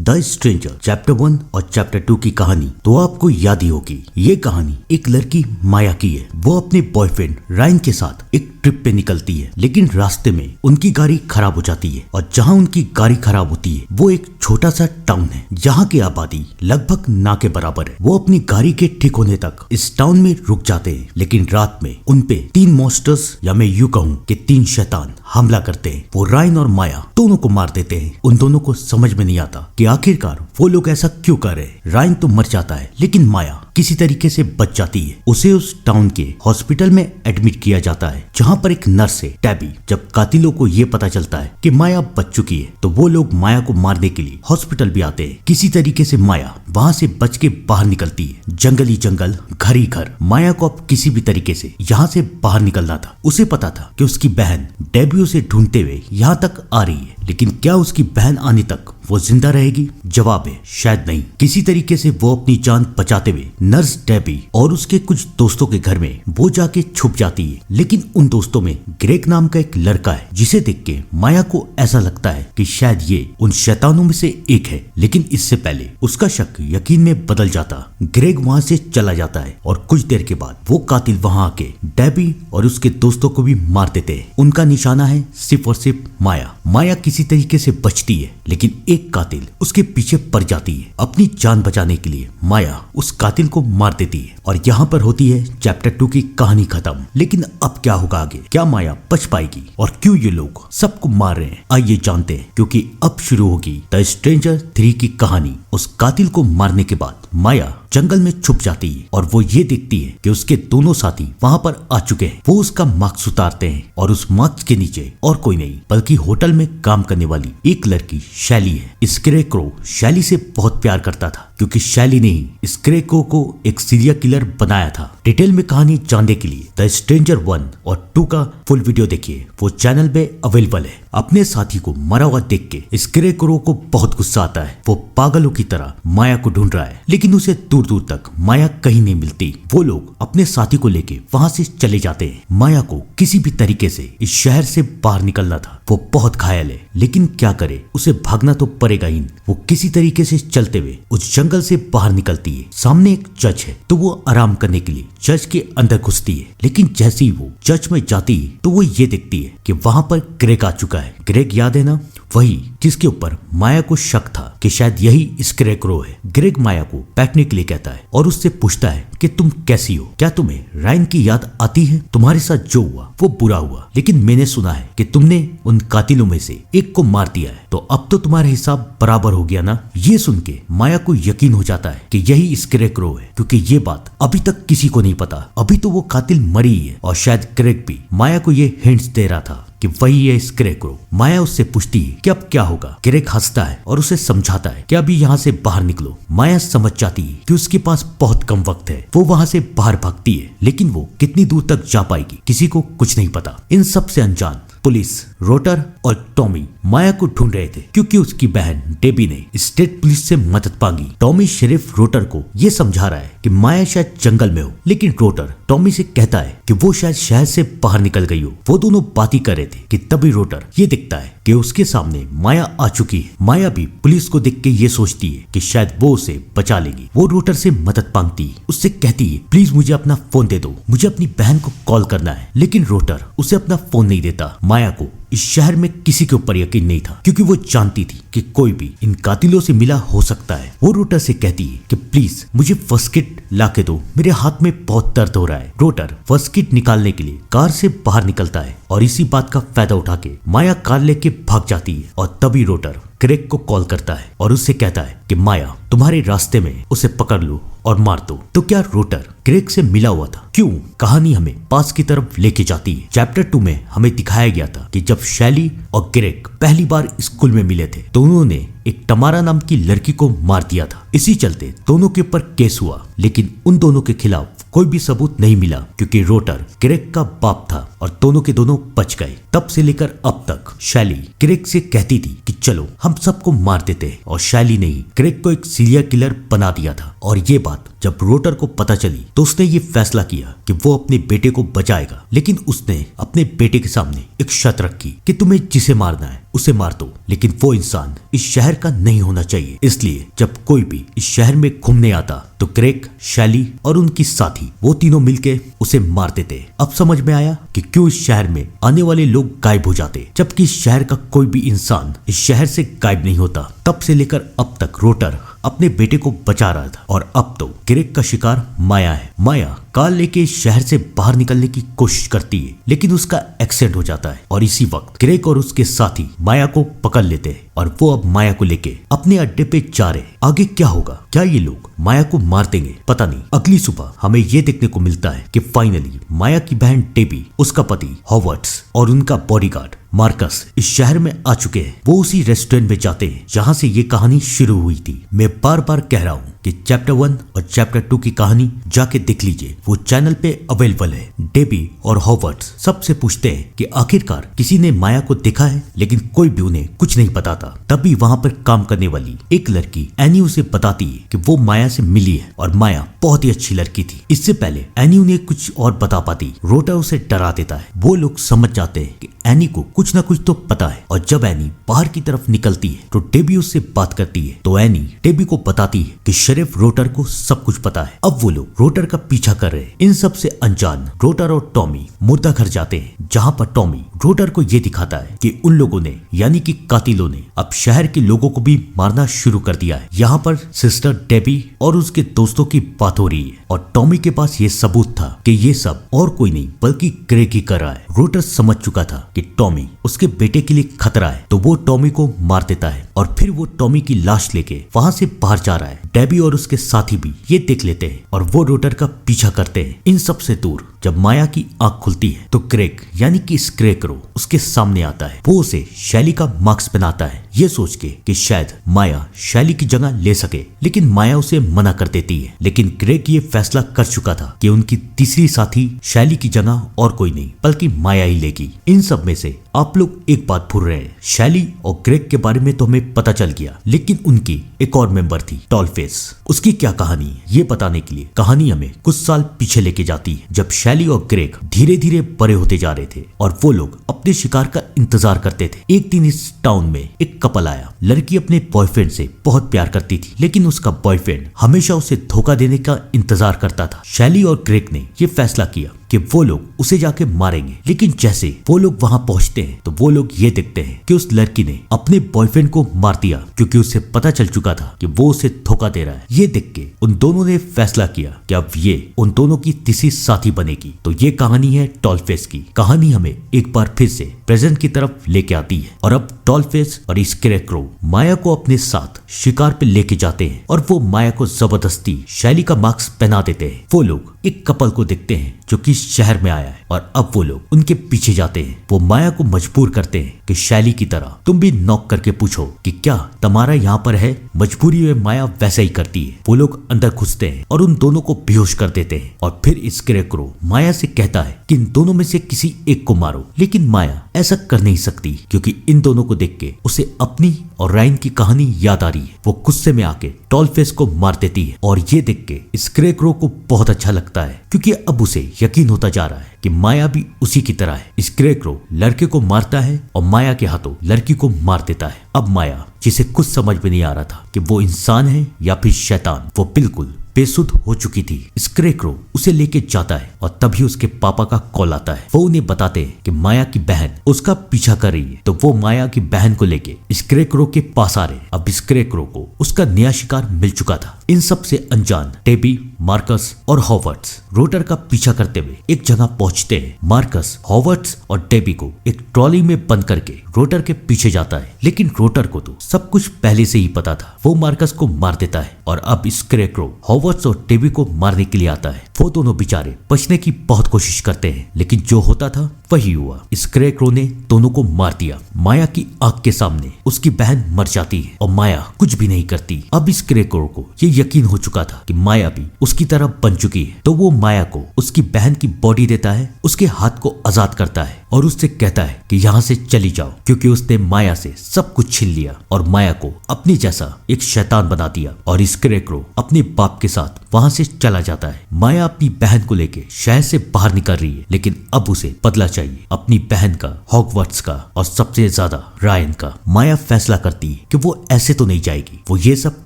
The stranger chapter 1 और chapter 2 की कहानी तो आपको याद ही होगी। ये कहानी एक लड़की माया की है। वो अपने बॉयफ्रेंड रायन के साथ एक ट्रिप पे निकलती है, लेकिन रास्ते में उनकी गाड़ी खराब हो जाती है और जहाँ उनकी गाड़ी खराब होती है वो एक छोटा सा टाउन है जहाँ की आबादी लगभग ना के बराबर है। वो अपनी गाड़ी के ठीक होने तक इस टाउन में रुक जाते हैं, लेकिन रात में उनपे 3 मॉन्स्टर्स या मैं यूं कहूँ कि 3 शैतान हमला करते हैं। वो रायन और माया दोनों को मार देते हैं। उन दोनों को समझ में नहीं आता कि आखिरकार वो लोग ऐसा क्यों कर रहे हैं। रायन तो मर जाता है, लेकिन माया किसी तरीके से बच जाती है। उसे उस टाउन के हॉस्पिटल में एडमिट किया जाता है, जहाँ पर एक नर्स है टैबी। जब कातिलों को ये पता चलता है कि माया बच चुकी है तो वो लोग माया को मारने के लिए हॉस्पिटल भी आते हैं। किसी तरीके से माया वहाँ से बच के बाहर निकलती है। जंगल ही जंगल, घर ही घर। माया को अब किसी भी तरीके से यहाँ से बाहर निकलना था। उसे पता था कि उसकी बहन डेबी उसे ढूंढते हुए यहाँ तक आ रही है, लेकिन क्या उसकी बहन आने तक वो जिंदा रहेगी? जवाब है शायद नहीं। किसी तरीके से वो अपनी जान बचाते हुए नर्स डेबी और उसके कुछ दोस्तों के घर में वो जाके छुप जाती है। लेकिन उन दोस्तों में ग्रेग नाम का एक लड़का है, जिसे देख के माया को ऐसा लगता है कि शायद ये उन शैतानों में से एक है। लेकिन इससे पहले उसका शक यकीन में बदल जाता। ग्रेग वहाँ से चला जाता है और कुछ देर के बाद वो कातिल वहाँ आके डेबी और उसके दोस्तों को भी मार देते हैं। उनका निशाना है सिर्फ और सिर्फ माया। माया किसी तरीके से बचती है, लेकिन एक कातिल उसके पीछे पड़ जाती है। अपनी जान बचाने के लिए माया उस कातिल को मार देती है और यहाँ पर होती है चैप्टर 2 की कहानी खत्म। लेकिन अब क्या होगा आगे? क्या माया बच पाएगी और क्यों ये लोग सबको मार रहे हैं? आइए जानते हैं, क्योंकि अब शुरू होगी द स्ट्रेंजर 3 की कहानी। उस कातिल को मारने के बाद माया जंगल में छुप जाती है और वो ये देखती है कि उसके दोनों साथी वहाँ पर आ चुके हैं। वो उसका मास्क उतारते हैं और उस मास्क के नीचे और कोई नहीं बल्कि होटल में काम करने वाली एक लड़की शैली है। स्क्रेक्रो शैली से बहुत प्यार करता था, क्योंकि शैली ने ही स्क्रेक्रो को एक सीरियल किलर बनाया था। डिटेल में कहानी जानने के लिए द स्ट्रेंजर 1 और 2 का फुल वीडियो देखिए, वो चैनल पे अवेलेबल है। अपने साथी को मरा हुआ देख के स्क्रेक्रो को बहुत गुस्सा आता है। वो पागलों की तरह माया को ढूंढ रहा है, लेकिन उसे दूर दूर तक माया कहीं नहीं मिलती। वो लोग अपने साथी को लेके वहाँ से चले जाते हैं। माया को किसी भी तरीके से इस शहर से बाहर निकलना था। वो बहुत घायल है, लेकिन क्या करे, उसे भागना तो पड़ेगा ही। वो किसी तरीके से चलते हुए उस जंगल से बाहर निकलती है। सामने एक चर्च है, तो वो आराम करने के लिए चर्च के अंदर घुसती है। लेकिन जैसे ही वो चर्च में जाती है तो वो ये देखती है कि वहाँ पर ग्रेग आ चुका है। ग्रेग याद है ना, वही जिसके ऊपर माया को शक था कि शायद यही स्क्रेक्रो है। ग्रेग माया को बैठने के लिए कहता है और उससे पूछता है कि तुम कैसी हो? क्या तुम्हें रायन की याद आती है? तुम्हारे साथ जो हुआ वो बुरा हुआ, लेकिन मैंने सुना है कि तुमने उन कातिलों में से एक को मार दिया है, तो अब तो तुम्हारा हिसाब बराबर हो गया ना। ये सुन के माया को यकीन हो जाता है कि यही स्क्रेक्रो है, क्योंकि ये बात अभी तक किसी को नहीं पता। अभी तो वो कातिल मरी ही है और शायद ग्रेग भी माया को ये हिंट्स दे रहा था कि वही है स्क्रेक्रो। माया उससे पूछती है कि अब क्या होगा। ग्रेग हंसता है और उसे समझाता है कि अभी यहाँ से बाहर निकलो। माया समझ जाती है कि उसके पास बहुत कम वक्त है। वो वहाँ से बाहर भागती है, लेकिन वो कितनी दूर तक जा पाएगी किसी को कुछ नहीं पता। इन सब से अनजान पुलिस रोटर और टॉमी माया को ढूंढ रहे थे, क्योंकि उसकी बहन डेबी ने स्टेट पुलिस से मदद मांगी। टॉमी शेरिफ रोटर को ये समझा रहा है कि माया शायद जंगल में हो, लेकिन रोटर टॉमी से कहता है कि वो शायद शहर से बाहर निकल गई हो। वो दोनों बात ही कर रहे थे कि तभी रोटर ये दिखता है कि उसके सामने माया आ चुकी है। माया भी पुलिस को देख के ये सोचती है कि शायद वो उसे बचा लेगी। वो रोटर से मदद मांगती है, उससे कहती है प्लीज मुझे अपना फोन दे दो, मुझे अपनी बहन को कॉल करना है। लेकिन रोटर उसे अपना फोन नहीं देता। माया को इस शहर में किसी के ऊपर यकीन नहीं था, क्योंकि वो जानती थी कि कोई भी इन कातिलों से मिला हो सकता है। वो रोटर से कहती है कि प्लीज मुझे फर्स्ट किट ला के दो, मेरे हाथ में बहुत दर्द हो रहा है। रोटर फर्स्ट किट निकालने के लिए कार से बाहर निकलता है और इसी बात का फायदा उठा के माया कार लेके भाग जाती है। और तभी रोटर ग्रेग को कॉल करता है और उससे कहता है कि माया तुम्हारे रास्ते में, उसे पकड़ लो और मार दो। तो क्या रोटर ग्रेग से मिला हुआ था? क्यों? कहानी हमें पास की तरफ लेके जाती है। चैप्टर 2 में हमें दिखाया गया था कि जब शैली और ग्रेग पहली बार स्कूल में मिले थे तो उन्होंने एक तमारा नाम की लड़की को मार दिया था। इसी चलते दोनों के ऊपर केस हुआ, लेकिन उन दोनों के खिलाफ कोई भी सबूत नहीं मिला, क्योंकि रोटर ग्रेग का बाप था और दोनों के दोनों बच गए। तब से लेकर अब तक शैली ग्रेग से कहती थी कि चलो हम सबको मार देते हैं, और शैली ने ही ग्रेग को एक सीरियल किलर बना दिया था। और ये बात जब रोटर को पता चली तो उसने ये फैसला किया कि वो अपने बेटे को बचाएगा, लेकिन उसने अपने बेटे के सामने एक शर्त रखी कि तुम्हें जिसे मारना है उसे मार दो, लेकिन वो इंसान इस शहर का नहीं होना चाहिए। इसलिए जब कोई भी इस शहर में घूमने आता तो क्रेग, शैली और उनकी साथी वो तीनों मिलके उसे मार देते। अब समझ में आया कि क्यों इस शहर में आने वाले लोग गायब हो जाते, जबकि इस शहर का कोई भी इंसान इस शहर से गायब नहीं होता। तब से लेकर अब तक रोटर अपने बेटे को बचा रहा था और अब तो क्रेग का शिकार माया है। माया कार लेके शहर से बाहर निकलने की कोशिश करती है, लेकिन उसका एक्सीडेंट हो जाता है और इसी वक्त क्रेग और उसके साथी माया को पकड़ लेते हैं और वो अब माया को लेके अपने अड्डे पे जा रहे। आगे क्या होगा? क्या ये लोग माया को मार देंगे? पता नहीं। अगली सुबह हमें ये देखने को मिलता है कि फाइनली माया की बहन टेबी, उसका पति हॉवर्ड्स और उनका बॉडीगार्ड मार्कस इस शहर में आ चुके हैं। वो उसी रेस्टोरेंट में जाते हैं जहाँ से ये कहानी शुरू हुई थी। मैं बार बार कह रहा हूँ कि चैप्टर 1 और चैप्टर 2 की कहानी जाके देख लीजिए, वो चैनल पे अवेलेबल है। डेबी और हॉवर्ड्स सबसे पूछते हैं कि आखिरकार किसी ने माया को देखा है, लेकिन कोई भी उन्हें कुछ नहीं बताता। तभी वहाँ पर काम करने वाली एक लड़की एनी उसे बताती है कि वो माया से मिली है और माया बहुत ही अच्छी लड़की थी। इससे पहले एनी उन्हें कुछ और बता पाती, रोटर उसे डरा देता है। वो लोग समझ जाते हैं कि एनी को कुछ ना कुछ तो पता है और जब एनी बाहर की तरफ निकलती है तो डेबी उससे बात करती है। तो एनी डेबी को बताती है कि शरीफ रोटर को सब कुछ पता है। अब वो लोग रोटर का पीछा कर रहे हैं। इन सब से अनजान रोटर और टॉमी मुर्दा घर जाते हैं, जहाँ पर टॉमी रोटर को ये दिखाता है कि उन लोगों ने यानी कि कातिलों ने अब शहर के लोगों को भी मारना शुरू कर दिया है। यहाँ पर सिस्टर डेबी और उसके दोस्तों की बात हो रही है और टॉमी के पास ये सबूत था कि ये सब और कोई नहीं बल्कि क्रेग ही कर रहा है। रोटर समझ चुका था कि टॉमी उसके बेटे के लिए खतरा है, तो वो टॉमी को मार देता है और फिर वो टॉमी की लाश लेके वहाँ से बाहर जा रहा है। डेबी और उसके साथी भी ये देख लेते हैं और वो रोटर का पीछा करते हैं। इन सब से दूर जब माया की आंख खुलती है तो क्रेग यानी कि स्क्रेकरो उसके सामने आता है। वो उसे शैली का मास्क पहनाता है, ये सोच के कि शायद माया शैली की जगह ले सके, लेकिन माया उसे मना कर देती है। लेकिन क्रेग ये फैसला कर चुका था कि उनकी तीसरी साथी शैली की जगह और कोई नहीं बल्कि माया ही लेगी। इन सब में से आप लोग एक बात भूल रहे हैं, शैली और क्रेग के बारे में तो हमें पता चल गया, लेकिन उनकी एक और मेंबर थी टॉलफेस। उसकी क्या कहानी है ये बताने के लिए कहानी हमें कुछ साल पीछे लेके जाती है, जब शैली और क्रेग धीरे धीरे बड़े होते जा रहे थे और वो लोग अपने शिकार का इंतजार करते थे। एक दिन इस टाउन में एक कपल आया। लड़की अपने बॉयफ्रेंड से बहुत प्यार करती थी, लेकिन उसका बॉयफ्रेंड हमेशा उसे धोखा देने का इंतजार करता था। शैली और क्रेग ने ये फैसला किया कि वो लोग उसे जाके मारेंगे, लेकिन जैसे वो लोग वहां पहुंचते हैं तो वो लोग ये देखते हैं कि उस लड़की ने अपने बॉयफ्रेंड को मार दिया, क्योंकि उसे पता चल चुका था कि वो उसे धोखा दे रहा है। ये देख के उन दोनों ने फैसला किया कि अब ये उन दोनों की तीसरी साथी बनेगी। तो ये कहानी है टॉलफेस की। कहानी हमें एक बार फिर से प्रेजेंट की तरफ लेके आती है और अब टॉलफेस और स्क्रेकरो माया को अपने साथ शिकार पे लेके जाते हैं और वो माया को जबरदस्ती शैली का मास्क पहना देते हैं। वो लोग एक कपल को देखते हैं जो कि शहर में आया है और अब वो लोग उनके पीछे जाते हैं। वो माया को मजबूर करते हैं कि शैली की तरह तुम भी नॉक करके पूछो कि क्या तुम्हारा यहाँ पर है। मजबूरी में माया वैसा ही करती है। वो लोग अंदर घुसते हैं और उन दोनों को बेहोश कर देते हैं और फिर स्क्रेकरो माया से कहता है कि इन दोनों में से किसी एक को मारो, लेकिन माया ऐसा कर नहीं सकती क्योंकि इन दोनों को देख के उसे अपनी और रायन की कहानी याद आ रही है। वो गुस्से में आके टॉलफेस को मार देती है और ये देख के स्क्रेकरो को बहुत अच्छा लगता है, क्योंकि अब उसे यकीन होता जा रहा है कि माया भी उसी की तरह है। स्क्रेकरो लड़के को मारता है और माया के हाथों लड़की को मार देता है। अब माया, जिसे कुछ समझ में नहीं आ रहा था कि वो इंसान है या फिर शैतान, वो बिल्कुल बेसुध हो चुकी थी। स्क्रेकरो उसे लेके जाता है और तभी उसके पापा का कॉल आता है। वो उन्हें बताते हैं कि माया की बहन उसका पीछा कर रही है। तो वो माया की बहन को लेके स्क्रेकरो के पास आ रहे। अब स्क्रेकरो को उसका नया शिकार मिल चुका था। इन सब से अनजान टेबी, मार्कस और हॉवर्ड्स रोटर का पीछा करते हुए एक जगह पहुंचते हैं। मार्कस हॉवर्ड्स और टेबी को एक ट्रॉली में बंद करके रोटर के पीछे जाता है, लेकिन रोटर को तो सब कुछ पहले से ही पता था। वो मार्कस को मार देता है और अब स्क्रेकरो हॉवर्ड्स और टेबी को मारने के लिए आता है। वो दोनों बेचारे बचने की बहुत कोशिश करते हैं, लेकिन जो होता था वही हुआ। स्क्रेकरो ने दोनों को मार दिया। माया की आंख के सामने उसकी बहन मर जाती है और माया कुछ भी नहीं करती। अब स्क्रेकरो को ये यकीन हो चुका था कि माया भी उसकी तरह बन चुकी है, तो वो माया को उसकी बहन की बॉडी देता है, उसके हाथ को आजाद करता है और उससे कहता है कि यहाँ से चली जाओ, क्योंकि उसने माया से सब कुछ छीन लिया और माया को अपनी जैसा एक शैतान बना दिया। और स्कैरेक्रो अपने बाप के साथ वहाँ से चला जाता है। माया अपनी बहन को लेके शहर से बाहर निकल रही है, लेकिन अब उसे बदला चाहिए, अपनी बहन का, हॉगवर्ट्स का और सबसे ज्यादा रायन का। माया फैसला करती है कि वो ऐसे तो नहीं जाएगी, वो ये सब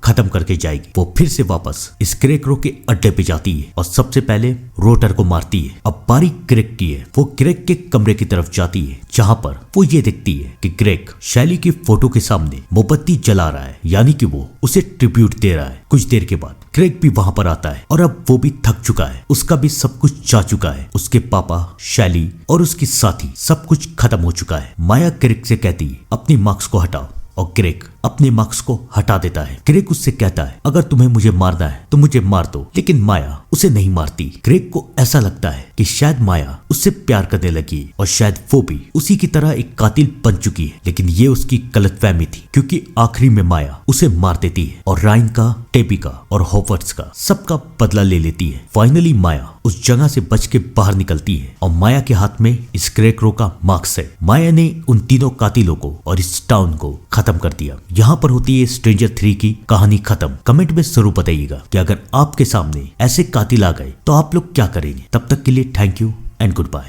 खत्म करके जाएगी। वो फिर से वापस स्कैरेक्रो के अड्डे पे जाती है और सबसे पहले रोटर को मारती है। अब बारी ग्रेग की है। वो ग्रेग के कमरे की तरफ जाती है, जहाँ पर वो ये देखती है कि ग्रेग शैली की फोटो के सामने मोमबत्ती जला रहा है, यानी कि वो उसे ट्रिब्यूट दे रहा है। कुछ देर के बाद ग्रेग भी वहां पर आता है और अब वो भी थक चुका है, उसका भी सब कुछ जा चुका है। उसके पापा, शैली और उसके साथी सब कुछ खत्म हो चुका है। माया ग्रेग से कहती है अपनी मार्क्स को हटाओ, और ग्रेग अपने मार्क्स को हटा देता है। ग्रेग उससे कहता है अगर तुम्हें मुझे मारना है तो मुझे मार दो, लेकिन माया उसे नहीं मारती। ग्रेग को ऐसा लगता है कि शायद माया उससे प्यार करने लगी और शायद वो भी उसी की तरह एक कातिल बन चुकी है, लेकिन ये उसकी गलतफहमी थी, क्योंकि आखिरी में माया उसे मार देती है और रायन का, टेबी का और हॉगवर्ट्स का सबका बदला ले लेती है। फाइनली माया उस जगह से बच के बाहर निकलती है और माया के हाथ में स्कैरेक्रो का मार्क्स है। माया ने उन तीनों कातिलों को और इस टाउन को खत्म कर दिया। यहाँ पर होती है स्ट्रेंजर 3 की कहानी खत्म। कमेंट में जरूर बताइएगा कि अगर आपके सामने ऐसे कातिल आ गए तो आप लोग क्या करेंगे। तब तक के लिए thank you and good bye.